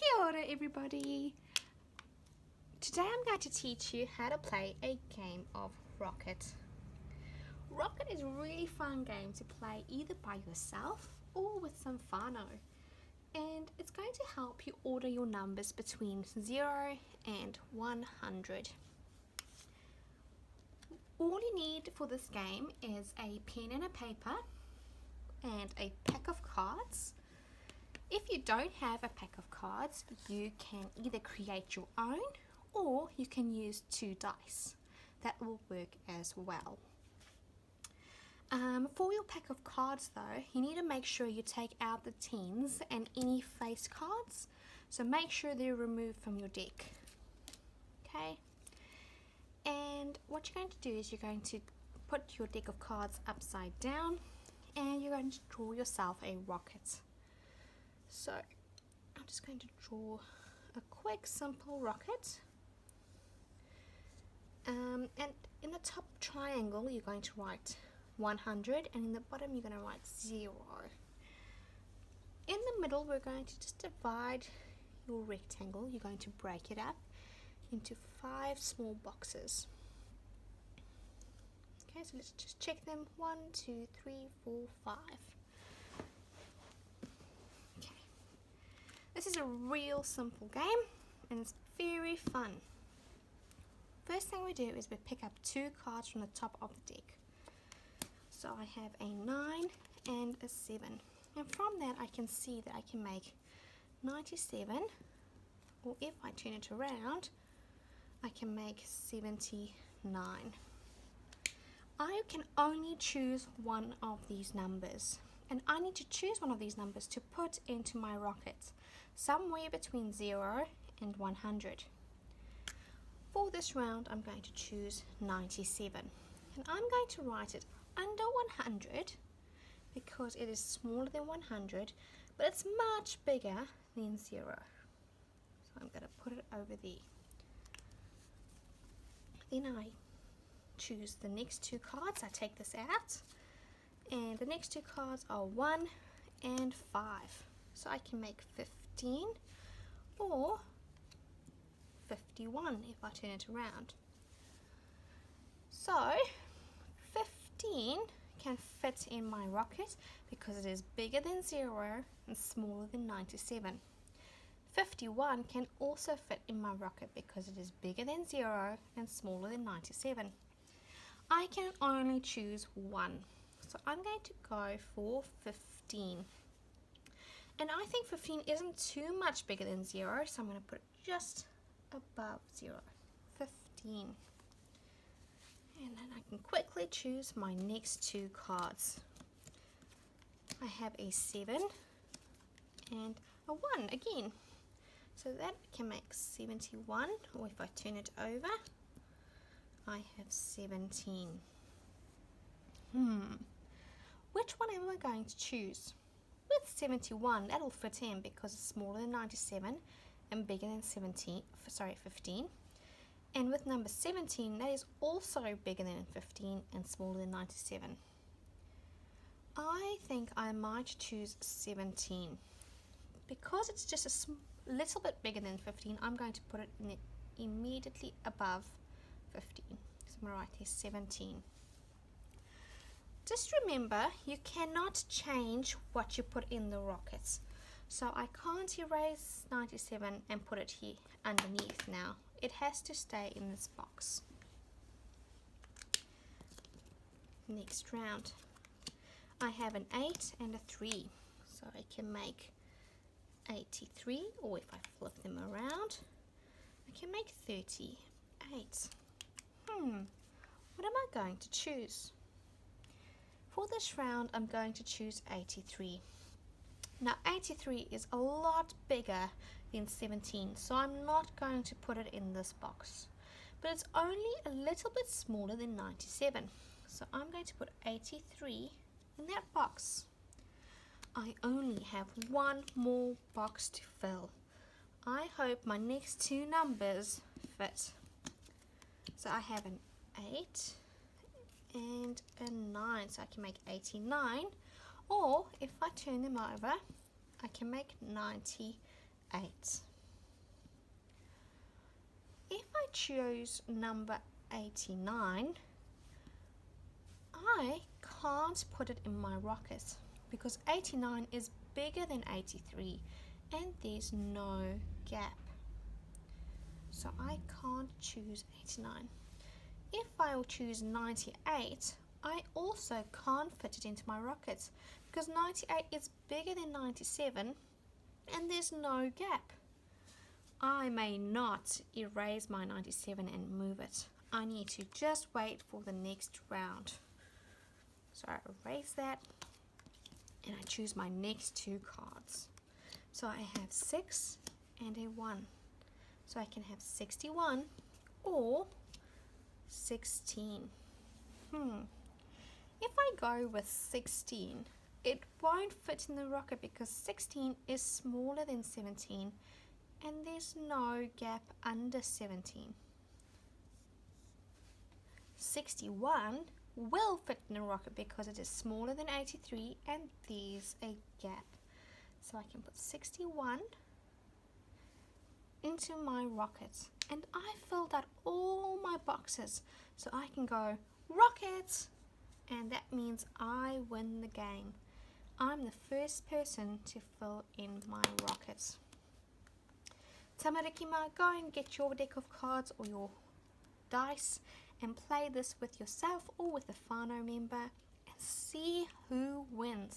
Kia ora everybody! Today I'm going to teach you how to play a game of Rocket. Rocket is a really fun game to play either by yourself or with some whānau. And it's going to help you order your numbers between 0 and 100. All you need for this game is a pen and a paper and a pack of cards. If you don't have a pack of cards, you can either create your own or you can use 2 dice. That will work as well. For your pack of cards though, you need to make sure you take out the tens and any face cards. So make sure they're removed from your deck. Okay? And what you're going to do is you're going to put your deck of cards upside down and you're going to draw yourself a rocket. So I'm just going to draw a quick simple rocket, and in the top triangle you're going to write 100 and in the bottom you're going to write 0. In the middle we're going to just divide your rectangle. You're going to break it up into 5 small boxes. Okay, so let's just check them. 1, 2, 3, 4, 5. This is a real simple game and it's very fun. First thing we do is we pick up 2 cards from the top of the deck. So I have a 9 and a 7. And from that I can see that I can make 97, or if I turn it around, I can make 79. I can only choose one of these numbers. And I need to choose one of these numbers to put into my rocket, somewhere between 0 and 100. For this round, I'm going to choose 97. And I'm going to write it under 100 because it is smaller than 100, but it's much bigger than 0. So I'm going to put it over there. Then I choose the next 2 cards. I take this out. And the next 2 cards are 1 and 5. So I can make 15 or 51 if I turn it around. So 15 can fit in my rocket because it is bigger than 0 and smaller than 97. 51 can also fit in my rocket because it is bigger than 0 and smaller than 97. I can only choose one. So I'm going to go for 15. And I think 15 isn't too much bigger than 0, so I'm going to put it just above 0. 15. And then I can quickly choose my next 2 cards. I have a 7 and a 1 again. So that can make 71, or if I turn it over, I have 17. Which one am I going to choose? With 71, that'll fit in because it's smaller than 97 and bigger than 15. And with number 17, that is also bigger than 15 and smaller than 97. I think I might choose 17. Because it's just a little bit bigger than 15, I'm going to put it in immediately above 15. So I'm going to write here 17. Just remember, you cannot change what you put in the rockets. So I can't erase 97 and put it here underneath now. It has to stay in this box. Next round. I have an 8 and a 3. So I can make 83, or if I flip them around, I can make 38. What am I going to choose? For this round, I'm going to choose 83. Now, 83 is a lot bigger than 17, so I'm not going to put it in this box. But it's only a little bit smaller than 97, so I'm going to put 83 in that box. I only have one more box to fill. I hope my next 2 numbers fit. So I have an 8 and a 9, so I can make 89, or if I turn them over I can make 98. if I choose number 89, I can't put it in my rocket because 89 is bigger than 83 and there's no gap. So I can't choose 89. If I will choose 98, I also can't fit it into my rocket because 98 is bigger than 97 and there's no gap. I may not erase my 97 and move it. I need to just wait for the next round. So I erase that and I choose my next two cards. So I have 6 and a 1. So I can have 61 or 16. If I go with 16, it won't fit in the rocket because 16 is smaller than 17 and there's no gap under 17. 61 will fit in a rocket because it is smaller than 83 and there's a gap. So I can put 61 into my rocket and I filled out all my boxes, so I can go rockets, and that means I win the game. I'm the first person to fill in my rockets. Tamarikima, go and get your deck of cards or your dice and play this with yourself or with a whānau member and see who wins.